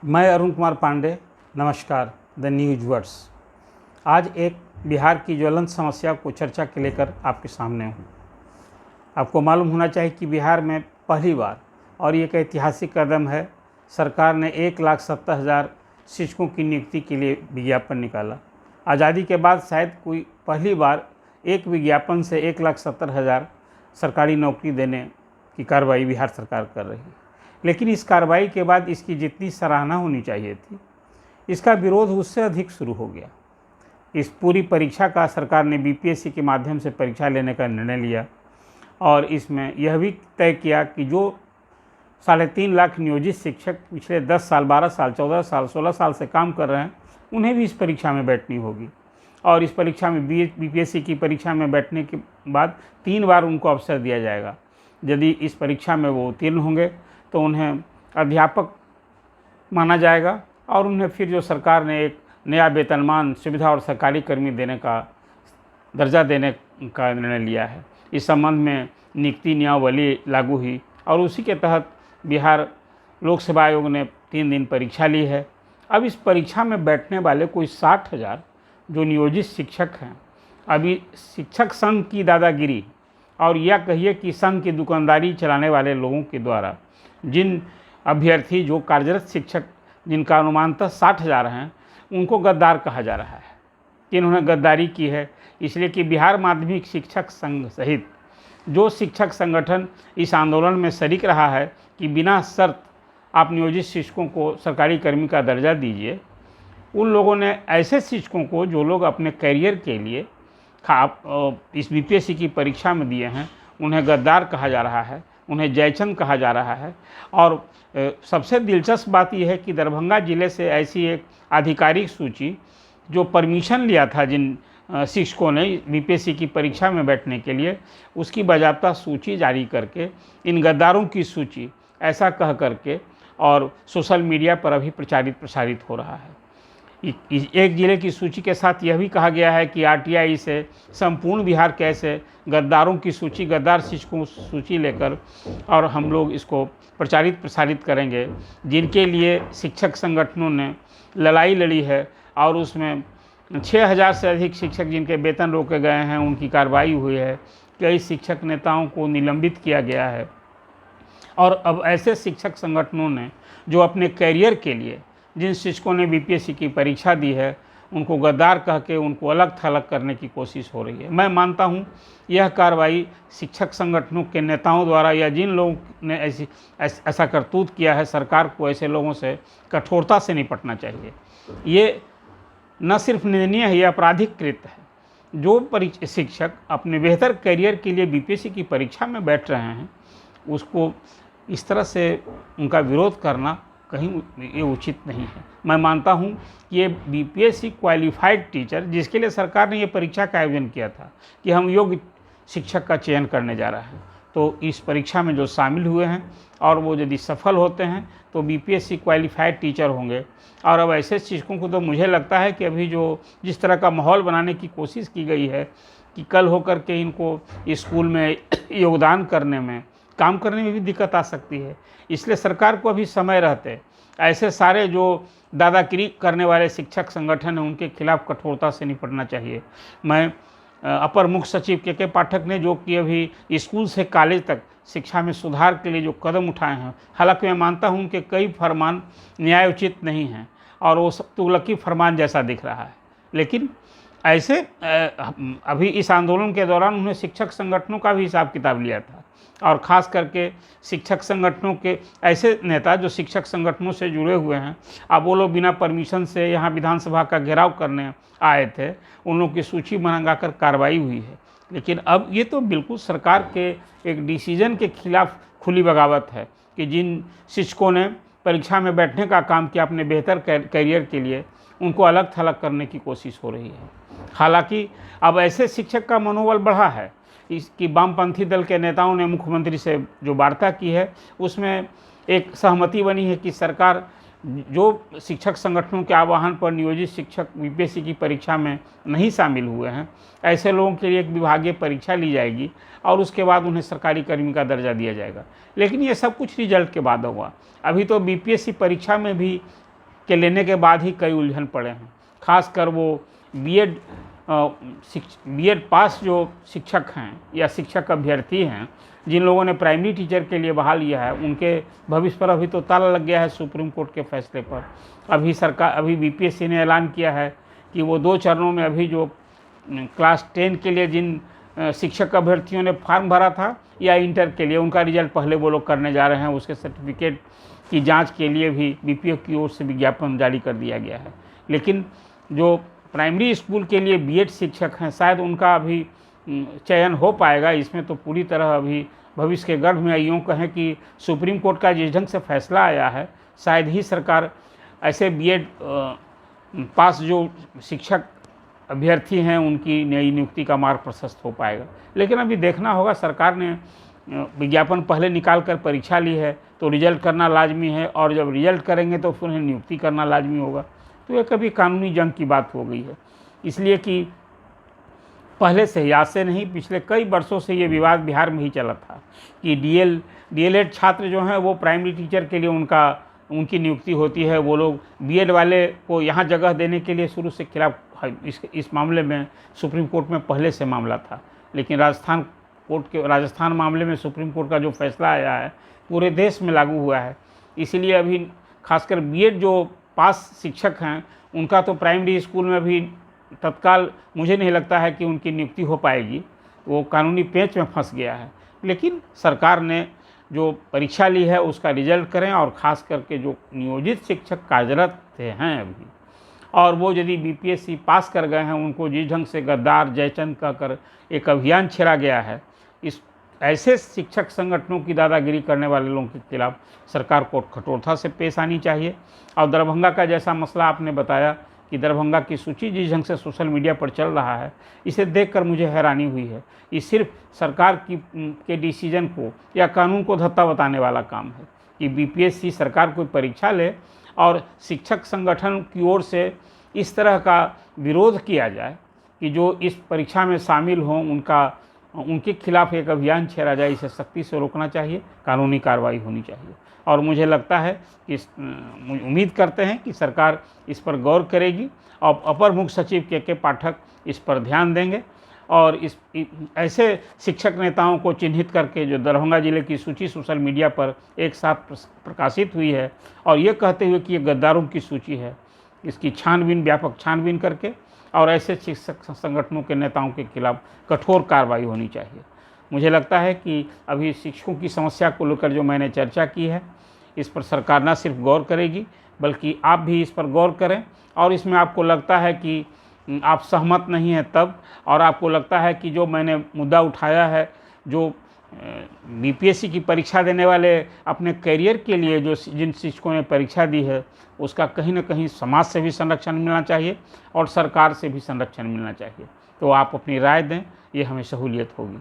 मैं अरुण कुमार पांडे। नमस्कार the news words. आज एक बिहार की ज्वलंत समस्या को चर्चा के लेकर आपके सामने हूँ। आपको मालूम होना चाहिए कि बिहार में पहली बार, और ये एक ऐतिहासिक कदम है, सरकार ने 1,70,000 शिक्षकों की नियुक्ति के लिए विज्ञापन निकाला। आज़ादी के बाद शायद कोई पहली बार एक विज्ञापन से 1,70,000 सरकारी नौकरी देने की कार्रवाई बिहार सरकार कर रही है। लेकिन इस कार्रवाई के बाद इसकी जितनी सराहना होनी चाहिए थी, इसका विरोध उससे अधिक शुरू हो गया। इस पूरी परीक्षा का सरकार ने बीपीएससी के माध्यम से परीक्षा लेने का निर्णय लिया और इसमें यह भी तय किया कि जो 3.5 लाख नियोजित शिक्षक पिछले 10 साल, 12 साल, 14 साल, 16 साल से काम कर रहे हैं, उन्हें भी इस परीक्षा में बैठनी होगी। और इस परीक्षा में बीपीएससी की परीक्षा में बैठने के बाद 3 बार उनको अवसर दिया जाएगा। यदि इस परीक्षा में वो उत्तीर्ण होंगे तो उन्हें अध्यापक माना जाएगा और उन्हें फिर जो सरकार ने एक नया वेतनमान, सुविधा और सरकारी कर्मी देने का दर्जा देने का निर्णय लिया है। इस संबंध में नियुक्ति नियमावली लागू हुई और उसी के तहत बिहार लोक सेवा आयोग ने 3 दिन परीक्षा ली है। अब इस परीक्षा में बैठने वाले कोई 60,000 जो नियोजित शिक्षक हैं, अभी शिक्षक संघ की दादागिरी और या कहिए कि संघ की दुकानदारी चलाने वाले लोगों के द्वारा जिन अभ्यर्थी जो कार्यरत शिक्षक जिनका अनुमानतः 60,000 हैं, उनको गद्दार कहा जा रहा है कि इन्होंने गद्दारी की है। इसलिए कि बिहार माध्यमिक शिक्षक संघ सहित जो शिक्षक संगठन इस आंदोलन में शरीक रहा है कि बिना शर्त आप नियोजित शिक्षकों को सरकारी कर्मी का दर्जा दीजिए, उन लोगों ने ऐसे शिक्षकों को जो लोग अपने करियर के लिए इस बीपीएससी की परीक्षा में दिए हैं, उन्हें गद्दार कहा जा रहा है, उन्हें जयचंद कहा जा रहा है। और सबसे दिलचस्प बात यह है कि दरभंगा ज़िले से ऐसी एक आधिकारिक सूची जो परमिशन लिया था जिन शिक्षकों ने बीपीएससी की परीक्षा में बैठने के लिए, उसकी बाज़ाब्ता सूची जारी करके इन गद्दारों की सूची ऐसा कह करके और सोशल मीडिया पर अभी प्रसारित हो रहा है। एक ज़िले की सूची के साथ यह भी कहा गया है कि आरटीआई से संपूर्ण बिहार के ऐसे गद्दारों की सूची, गद्दार शिक्षकों की सूची लेकर और हम लोग इसको प्रसारित करेंगे जिनके लिए शिक्षक संगठनों ने लड़ाई लड़ी है। और उसमें 6,000 से अधिक शिक्षक जिनके वेतन रोके गए हैं, उनकी कार्रवाई हुई है। कई शिक्षक नेताओं को निलंबित किया गया है। और अब ऐसे शिक्षक संगठनों ने जो अपने कैरियर के लिए जिन शिक्षकों ने बीपीएससी की परीक्षा दी है, उनको गद्दार कह के उनको अलग थलग करने की कोशिश हो रही है। मैं मानता हूँ यह कार्रवाई शिक्षक संगठनों के नेताओं द्वारा या जिन लोगों ने ऐसा करतूत किया है, सरकार को ऐसे लोगों से कठोरता से निपटना चाहिए। ये न सिर्फ निंदनीय है, यह आपराधिक कृत्य है। जो शिक्षक अपने बेहतर करियर के लिए बीपीएससी की परीक्षा में बैठ रहे हैं, उसको इस तरह से उनका विरोध करना कहीं ये उचित नहीं है। मैं मानता हूँ कि ये बीपीएससी क्वालिफाइड टीचर, जिसके लिए सरकार ने ये परीक्षा का आयोजन किया था कि हम योग्य शिक्षक का चयन करने जा रहे हैं, तो इस परीक्षा में जो शामिल हुए हैं और वो यदि सफल होते हैं तो बीपीएससी क्वालिफाइड टीचर होंगे। और अब ऐसे शिक्षकों को तो मुझे लगता है कि अभी जो जिस तरह का माहौल बनाने की कोशिश की गई है कि कल होकर के इनको स्कूल में योगदान करने में, काम करने में भी दिक्कत आ सकती है। इसलिए सरकार को अभी समय रहते ऐसे सारे जो दादागिरी करने वाले शिक्षक संगठन हैं, उनके खिलाफ कठोरता से निपटना चाहिए। मैं अपर मुख्य सचिव के पाठक ने जो कि अभी स्कूल से कॉलेज तक शिक्षा में सुधार के लिए जो कदम उठाए हैं, हालांकि मैं मानता हूं कि कई फरमान न्यायोचित नहीं हैं और वो सब तुगलकी फरमान जैसा दिख रहा है, लेकिन ऐसे अभी इस आंदोलन के दौरान उन्हें शिक्षक संगठनों का भी हिसाब किताब लिया था। और ख़ास करके शिक्षक संगठनों के ऐसे नेता जो शिक्षक संगठनों से जुड़े हुए हैं, अब वो लोग बिना परमिशन से यहाँ विधानसभा का घेराव करने आए थे, उन लोगों की सूची मंगा कर कार्रवाई हुई है। लेकिन अब ये तो बिल्कुल सरकार के एक डिसीजन के खिलाफ खुली बगावत है कि जिन शिक्षकों ने परीक्षा में बैठने का काम किया अपने बेहतर करियर के लिए, उनको अलग थलग करने की कोशिश हो रही है। हालांकि अब ऐसे शिक्षक का मनोबल बढ़ा है। इसकी वामपंथी दल के नेताओं ने मुख्यमंत्री से जो वार्ता की है, उसमें एक सहमति बनी है कि सरकार जो शिक्षक संगठनों के आह्वान पर नियोजित शिक्षक बीपीएससी की परीक्षा में नहीं शामिल हुए हैं, ऐसे लोगों के लिए एक विभागीय परीक्षा ली जाएगी और उसके बाद उन्हें सरकारी कर्मी का दर्जा दिया जाएगा। लेकिन ये सब कुछ रिजल्ट के बाद होगा। अभी तो बीपीएससी परीक्षा में भी के लेने के बाद ही कई उलझन पड़े हैं। खासकर वो बीएड पास जो शिक्षक हैं या शिक्षक अभ्यर्थी हैं, जिन लोगों ने प्राइमरी टीचर के लिए बहाल लिया है, उनके भविष्य पर अभी तो ताला लग गया है सुप्रीम कोर्ट के फैसले पर। अभी बीपीएससी ने ऐलान किया है कि वो 2 चरणों में अभी जो क्लास 10 के लिए जिन शिक्षक अभ्यर्थियों ने फॉर्म भरा था या इंटर के लिए, उनका रिजल्ट पहले वो लोग करने जा रहे हैं। उसके सर्टिफिकेट की जांच के लिए भी बीपीओ की ओर से विज्ञापन जारी कर दिया गया है। लेकिन जो प्राइमरी स्कूल के लिए बीएड शिक्षक हैं, शायद उनका अभी चयन हो पाएगा। इसमें तो पूरी तरह अभी भविष्य के गर्भ में यूँ कहें कि सुप्रीम कोर्ट का जिस ढंग से फैसला आया है, शायद ही सरकार ऐसे बीएड पास जो शिक्षक अभ्यर्थी हैं उनकी नई नियुक्ति का मार्ग प्रशस्त हो पाएगा। लेकिन अभी देखना होगा, सरकार ने विज्ञापन पहले निकाल कर परीक्षा ली है तो रिजल्ट करना लाजमी है, और जब रिजल्ट करेंगे तो फिर उन्हें नियुक्ति करना लाजमी होगा। तो ये कभी कानूनी जंग की बात हो गई है, इसलिए कि पहले से ही, आज से नहीं, पिछले कई वर्षों से ये विवाद बिहार में ही चला था कि डीएलएड छात्र जो हैं वो प्राइमरी टीचर के लिए उनकी नियुक्ति होती है। वो लोग बीएड वाले को यहाँ जगह देने के लिए शुरू से खिलाफ। इस मामले में सुप्रीम कोर्ट में पहले से मामला था, लेकिन राजस्थान मामले में सुप्रीम कोर्ट का जो फैसला आया है पूरे देश में लागू हुआ है। इसीलिए अभी खासकर बीएड जो पास शिक्षक हैं उनका तो प्राइमरी स्कूल में भी तत्काल मुझे नहीं लगता है कि उनकी नियुक्ति हो पाएगी, वो कानूनी पेंच में फंस गया है। लेकिन सरकार ने जो परीक्षा ली है उसका रिजल्ट करें, और ख़ास करके जो नियोजित शिक्षक कार्यरत हैं अभी, और वो यदि बीपीएससी पास कर गए हैं, उनको जिस ढंग से गद्दार जयचंद कहकर एक अभियान छेड़ा गया है, इस ऐसे शिक्षक संगठनों की दादागिरी करने वाले लोगों के खिलाफ सरकार को कठोरता से पेश आनी चाहिए। और दरभंगा का जैसा मसला आपने बताया कि दरभंगा की सूची जिस ढंग से सोशल मीडिया पर चल रहा है, इसे देखकर मुझे हैरानी हुई है। ये सिर्फ सरकार के डिसीजन को या कानून को धत्ता बताने वाला काम है कि बीपीएससी सरकार कोई परीक्षा ले और शिक्षक संगठन की ओर से इस तरह का विरोध किया जाए कि जो इस परीक्षा में शामिल हों उनके खिलाफ एक अभियान छेड़ा जाए। इसे सख्ती से रोकना चाहिए, कानूनी कार्रवाई होनी चाहिए। और मुझे लगता है कि उम्मीद करते हैं कि सरकार इस पर गौर करेगी और अपर मुख्य सचिव के पाठक इस पर ध्यान देंगे और ऐसे शिक्षक नेताओं को चिन्हित करके जो दरभंगा जिले की सूची सोशल मीडिया पर एक साथ प्रकाशित हुई है, और ये कहते हुए कि ये गद्दारों की सूची है, इसकी व्यापक छानबीन करके और ऐसे शिक्षक संगठनों के नेताओं के खिलाफ कठोर कार्रवाई होनी चाहिए। मुझे लगता है कि अभी शिक्षकों की समस्या को लेकर जो मैंने चर्चा की है, इस पर सरकार न सिर्फ गौर करेगी बल्कि आप भी इस पर गौर करें। और इसमें आपको लगता है कि आप सहमत नहीं हैं तब, और आपको लगता है कि जो मैंने मुद्दा उठाया है, जो बीपीएससी की परीक्षा देने वाले अपने करियर के लिए जिन शिक्षकों ने परीक्षा दी है, उसका कहीं ना कहीं समाज से भी संरक्षण मिलना चाहिए और सरकार से भी संरक्षण मिलना चाहिए। तो आप अपनी राय दें, ये हमें सहूलियत होगी।